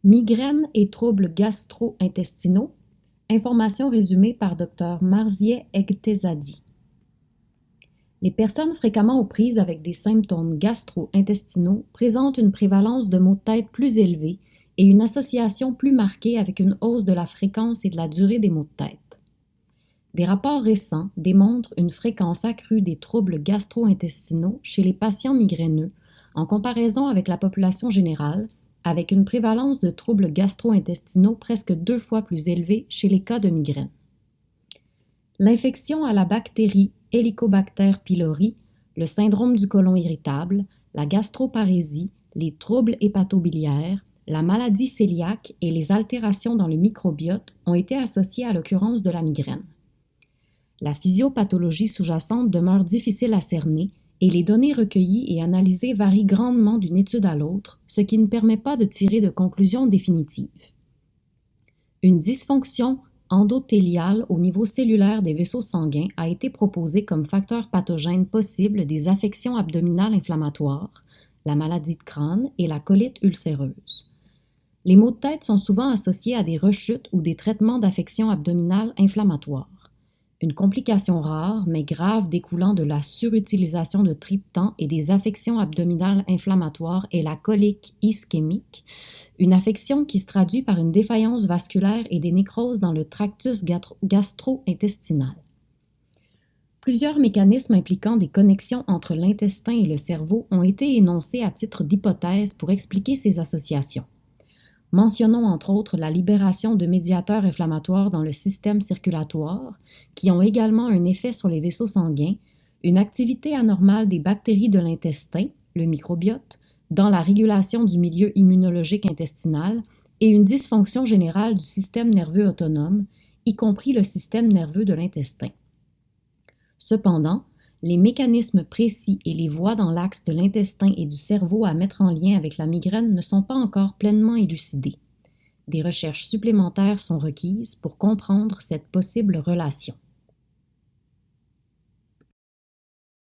Migraines et troubles gastro-intestinaux. Information résumée par Dr Marzieh Eghezadi. Les personnes fréquemment aux prises avec des symptômes gastro-intestinaux présentent une prévalence de maux de tête plus élevée et une association plus marquée avec une hausse de la fréquence et de la durée des maux de tête. Des rapports récents démontrent une fréquence accrue des troubles gastro-intestinaux chez les patients migraineux en comparaison avec la population générale, avec une prévalence de troubles gastro-intestinaux presque 2 fois plus élevée chez les cas de migraine. L'infection à la bactérie Helicobacter pylori, le syndrome du côlon irritable, la gastroparésie, les troubles hépatobiliaires, la maladie cœliaque et les altérations dans le microbiote ont été associés à l'occurrence de la migraine. La physiopathologie sous-jacente demeure difficile à cerner et les données recueillies et analysées varient grandement d'une étude à l'autre, ce qui ne permet pas de tirer de conclusions définitives. Une dysfonction endothéliale au niveau cellulaire des vaisseaux sanguins a été proposée comme facteur pathogène possible des affections abdominales inflammatoires, la maladie de Crohn et la colite ulcéreuse. Les maux de tête sont souvent associés à des rechutes ou des traitements d'affections abdominales inflammatoires. Une complication rare mais grave découlant de la surutilisation de triptan et des affections abdominales inflammatoires est la colique ischémique, une affection qui se traduit par une défaillance vasculaire et des nécroses dans le tractus gastro-intestinal. Plusieurs mécanismes impliquant des connexions entre l'intestin et le cerveau ont été énoncés à titre d'hypothèse pour expliquer ces associations. Mentionnons entre autres la libération de médiateurs inflammatoires dans le système circulatoire, qui ont également un effet sur les vaisseaux sanguins, une activité anormale des bactéries de l'intestin, le microbiote, dans la régulation du milieu immunologique intestinal et une dysfonction générale du système nerveux autonome, y compris le système nerveux de l'intestin. Cependant, les mécanismes précis et les voies dans l'axe de l'intestin et du cerveau à mettre en lien avec la migraine ne sont pas encore pleinement élucidés. Des recherches supplémentaires sont requises pour comprendre cette possible relation.